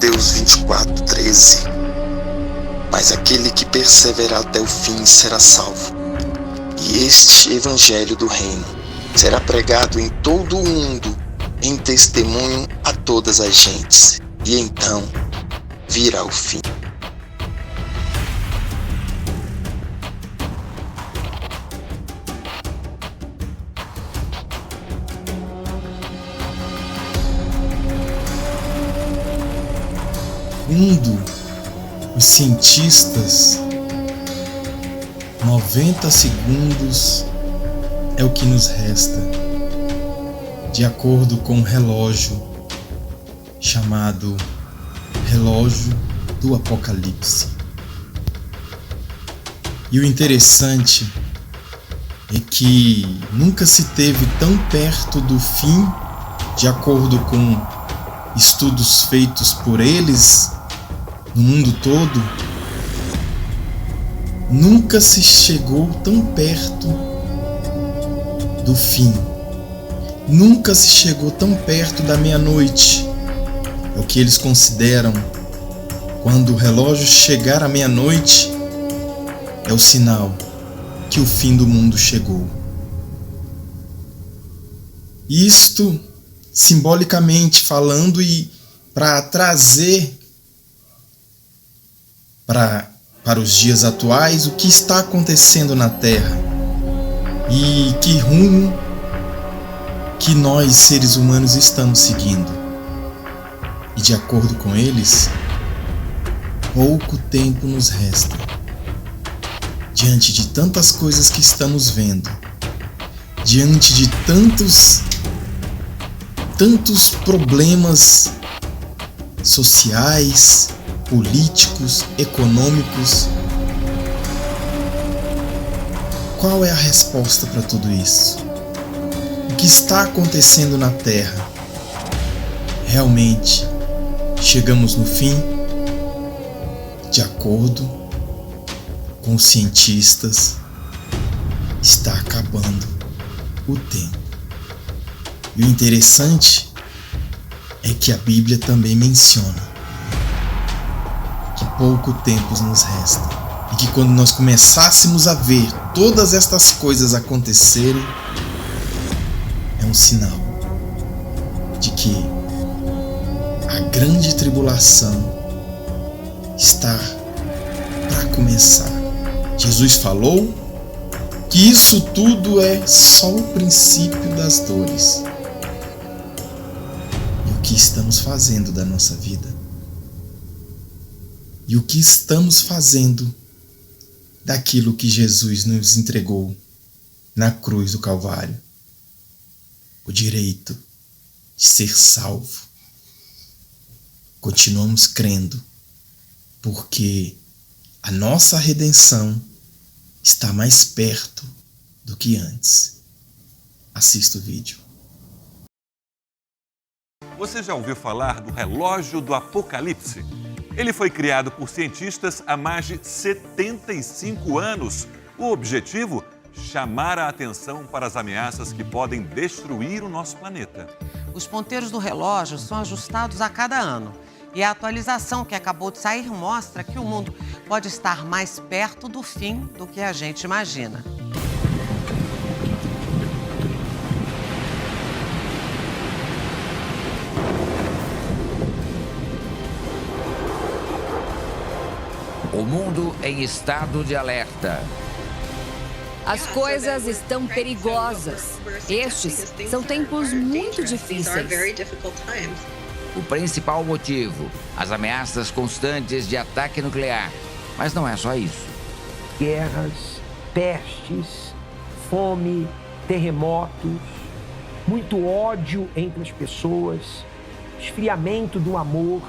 Mateus 24:13. Mas aquele que perseverar até o fim será salvo. E este evangelho do reino será pregado em todo o mundo em testemunho a todas as gentes. E então virá o fim. Segundo os cientistas, 90 segundos é o que nos resta, de acordo com um relógio chamado Relógio do Apocalipse. E o interessante é que nunca se teve tão perto do fim, de acordo com estudos feitos por eles no mundo todo, nunca se chegou tão perto do fim. Nunca se chegou tão perto da meia-noite. É o que eles consideram. Quando o relógio chegar à meia-noite, é o sinal que o fim do mundo chegou. Isto, simbolicamente falando, e para trazer para os dias atuais o que está acontecendo na Terra e que rumo que nós, seres humanos, estamos seguindo. E de acordo com eles, pouco tempo nos resta. Diante de tantas coisas que estamos vendo, diante de tantos problemas sociais, políticos, econômicos, qual é a resposta para tudo isso? O que está acontecendo na Terra? Realmente chegamos no fim? De acordo com os cientistas, está acabando o tempo. E o interessante é que a Bíblia também menciona que pouco tempo nos resta. E que quando nós começássemos a ver todas estas coisas acontecerem, é um sinal de que a grande tribulação está para começar. Jesus falou que isso tudo é só o princípio das dores. E o que estamos fazendo da nossa vida? E o que estamos fazendo daquilo que Jesus nos entregou na cruz do Calvário? O direito de ser salvo. Continuamos crendo, porque a nossa redenção está mais perto do que antes. Assista o vídeo. Você já ouviu falar do relógio do Apocalipse? Ele foi criado por cientistas há mais de 75 anos. O objetivo? Chamar a atenção para as ameaças que podem destruir o nosso planeta. Os ponteiros do relógio são ajustados a cada ano. E a atualização que acabou de sair mostra que o mundo pode estar mais perto do fim do que a gente imagina. O mundo em estado de alerta. As coisas estão perigosas. Estes são tempos muito difíceis. O principal motivo, as ameaças constantes de ataque nuclear. Mas não é só isso. Guerras, pestes, fome, terremotos, muito ódio entre as pessoas, esfriamento do amor.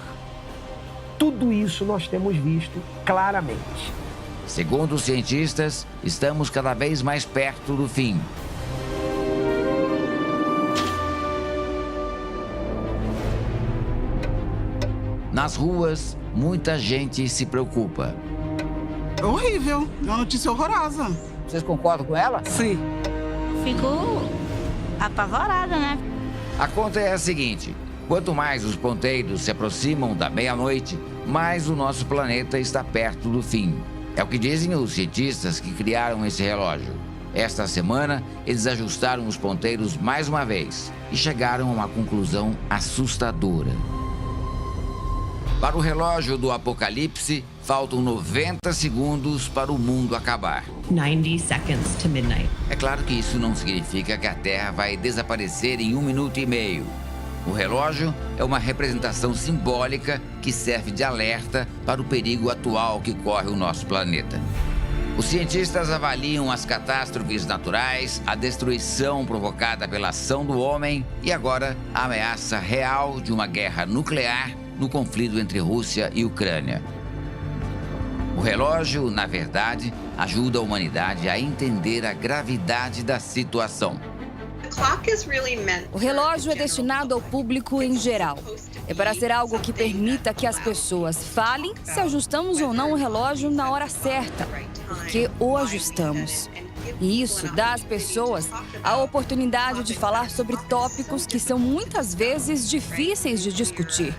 Tudo isso nós temos visto claramente. Segundo os cientistas, estamos cada vez mais perto do fim. Nas ruas, muita gente se preocupa. É horrível, é uma notícia horrorosa. Vocês concordam com ela? Sim. Fico apavorada, né? A conta é a seguinte: Quanto mais os ponteiros se aproximam da meia-noite, mais o nosso planeta está perto do fim. É o que dizem os cientistas que criaram esse relógio. Esta semana, eles ajustaram os ponteiros mais uma vez e chegaram a uma conclusão assustadora. Para o relógio do Apocalipse, faltam 90 segundos para o mundo acabar. 90 seconds to midnight. É claro que isso não significa que a Terra vai desaparecer em 1 minuto e meio. O relógio é uma representação simbólica que serve de alerta para o perigo atual que corre o nosso planeta. Os cientistas avaliam as catástrofes naturais, a destruição provocada pela ação do homem e agora a ameaça real de uma guerra nuclear no conflito entre Rússia e Ucrânia. O relógio, na verdade, ajuda a humanidade a entender a gravidade da situação. O relógio é destinado ao público em geral. É para ser algo que permita que as pessoas falem se ajustamos ou não o relógio na hora certa, porque o ajustamos. E isso dá às pessoas a oportunidade de falar sobre tópicos que são muitas vezes difíceis de discutir,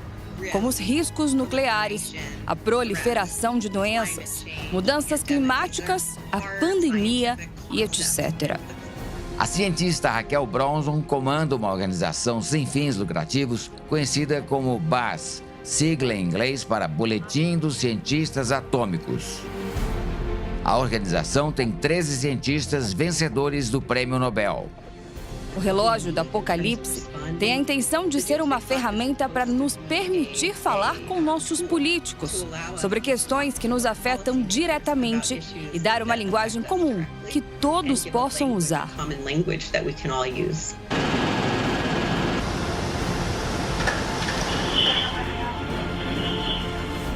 como os riscos nucleares, a proliferação de doenças, mudanças climáticas, a pandemia e etc. A cientista Raquel Bronson comanda uma organização sem fins lucrativos conhecida como BAS, sigla em inglês para Boletim dos Cientistas Atômicos. A organização tem 13 cientistas vencedores do Prêmio Nobel. O relógio do Apocalipse tem a intenção de ser uma ferramenta para nos permitir falar com nossos políticos sobre questões que nos afetam diretamente e dar uma linguagem comum que todos possam usar.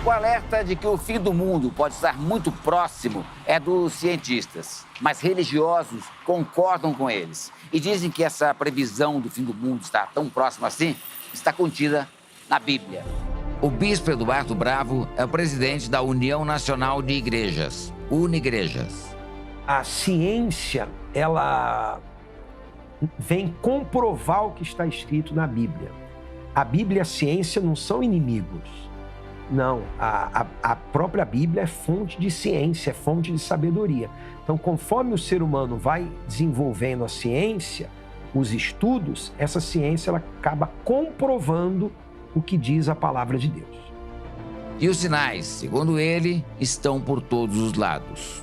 O alerta de que o fim do mundo pode estar muito próximo é dos cientistas, mas religiosos concordam com eles e dizem que essa previsão do fim do mundo estar tão próximo assim está contida na Bíblia. O bispo Eduardo Bravo é o presidente da União Nacional de Igrejas, Unigrejas. A ciência, ela vem comprovar o que está escrito na Bíblia. A Bíblia e a ciência não são inimigos. Não, a própria Bíblia é fonte de ciência, é fonte de sabedoria. Então, conforme o ser humano vai desenvolvendo a ciência, os estudos, essa ciência ela acaba comprovando o que diz a palavra de Deus. E os sinais, segundo ele, estão por todos os lados.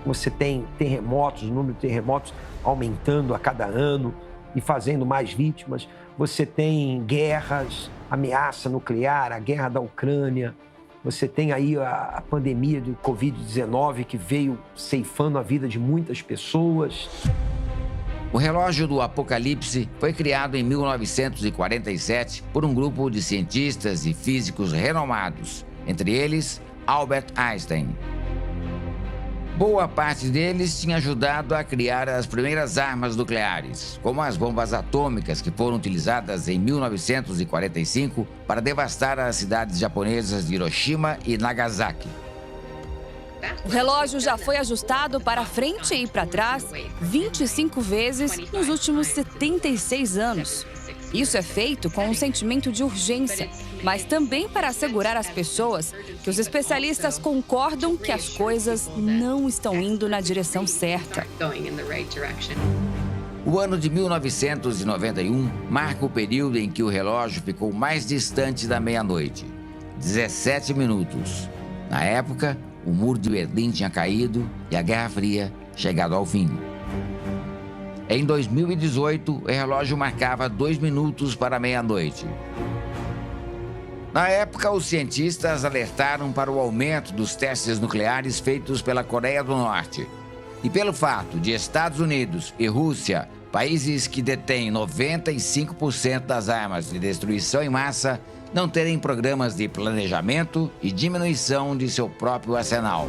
Você tem terremotos, o número de terremotos aumentando a cada ano e fazendo mais vítimas. Você tem guerras, ameaça nuclear, a guerra da Ucrânia. Você tem aí a pandemia do Covid-19 que veio ceifando a vida de muitas pessoas. O relógio do Apocalipse foi criado em 1947 por um grupo de cientistas e físicos renomados, entre eles Albert Einstein. Boa parte deles tinha ajudado a criar as primeiras armas nucleares, como as bombas atômicas que foram utilizadas em 1945 para devastar as cidades japonesas de Hiroshima e Nagasaki. O relógio já foi ajustado para frente e para trás 25 vezes nos últimos 76 anos. Isso é feito com um sentimento de urgência, mas também para assegurar às pessoas que os especialistas concordam que as coisas não estão indo na direção certa. O ano de 1991 marca o período em que o relógio ficou mais distante da meia-noite, 17 minutos. Na época, o Muro de Berlim tinha caído e a Guerra Fria chegado ao fim. Em 2018, o relógio marcava 2 minutos para a meia-noite. Na época, os cientistas alertaram para o aumento dos testes nucleares feitos pela Coreia do Norte. E pelo fato de Estados Unidos e Rússia, países que detêm 95% das armas de destruição em massa, não terem programas de planejamento e diminuição de seu próprio arsenal.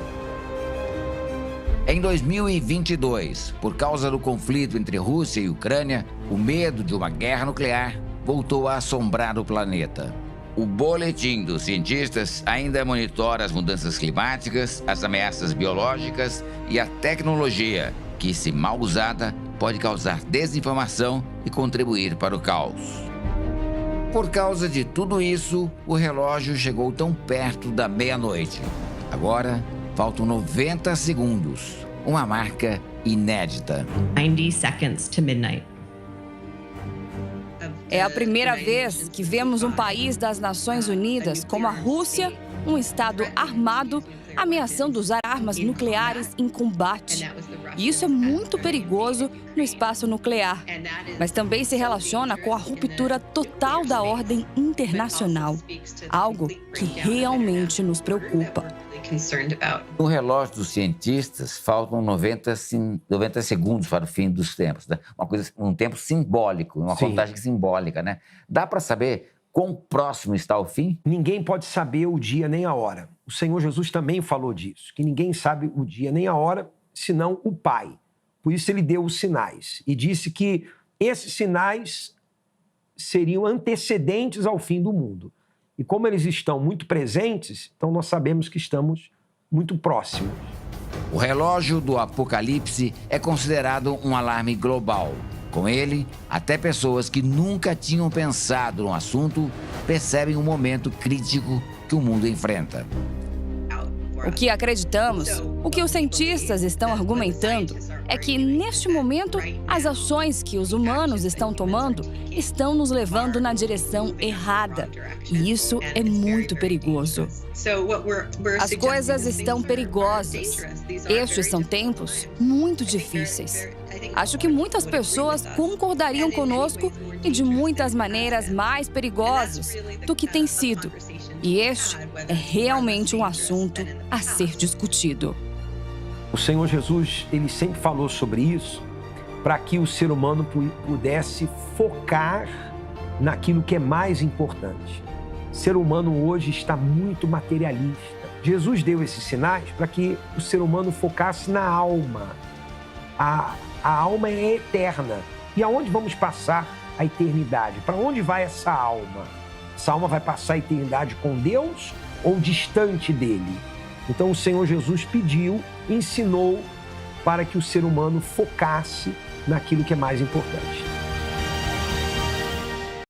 Em 2022, por causa do conflito entre Rússia e Ucrânia, o medo de uma guerra nuclear voltou a assombrar o planeta. O boletim dos cientistas ainda monitora as mudanças climáticas, as ameaças biológicas e a tecnologia, que, se mal usada, pode causar desinformação e contribuir para o caos. Por causa de tudo isso, o relógio chegou tão perto da meia-noite. Agora, faltam 90 segundos. Uma marca inédita. 90 seconds to midnight. É a primeira vez que vemos um país das Nações Unidas, como a Rússia, um estado armado, ameaçando usar armas nucleares em combate. E isso é muito perigoso no espaço nuclear, mas também se relaciona com a ruptura total da ordem internacional, algo que realmente nos preocupa. No relógio dos cientistas, faltam 90 segundos para o fim dos tempos. Né? Um tempo simbólico, uma contagem simbólica, né? Dá para saber quão próximo está o fim? Ninguém pode saber o dia nem a hora. O Senhor Jesus também falou disso, que ninguém sabe o dia nem a hora, senão o Pai. Por isso ele deu os sinais e disse que esses sinais seriam antecedentes ao fim do mundo. E como eles estão muito presentes, então nós sabemos que estamos muito próximos. O relógio do Apocalipse é considerado um alarme global. Com ele, até pessoas que nunca tinham pensado no assunto percebem o momento crítico que o mundo enfrenta. O que acreditamos, o que os cientistas estão argumentando, é que, neste momento, as ações que os humanos estão tomando estão nos levando na direção errada. E isso é muito perigoso. As coisas estão perigosas. Estes são tempos muito difíceis. Acho que muitas pessoas concordariam conosco e de muitas maneiras mais perigosas do que tem sido. E este é realmente um assunto a ser discutido. O Senhor Jesus, ele sempre falou sobre isso para que o ser humano pudesse focar naquilo que é mais importante. O ser humano hoje está muito materialista. Jesus deu esses sinais para que o ser humano focasse na alma. A alma é eterna. E aonde vamos passar a eternidade? Para onde vai essa alma? Essa alma vai passar a eternidade com Deus ou distante dele? Então o Senhor Jesus pediu, ensinou para que o ser humano focasse naquilo que é mais importante.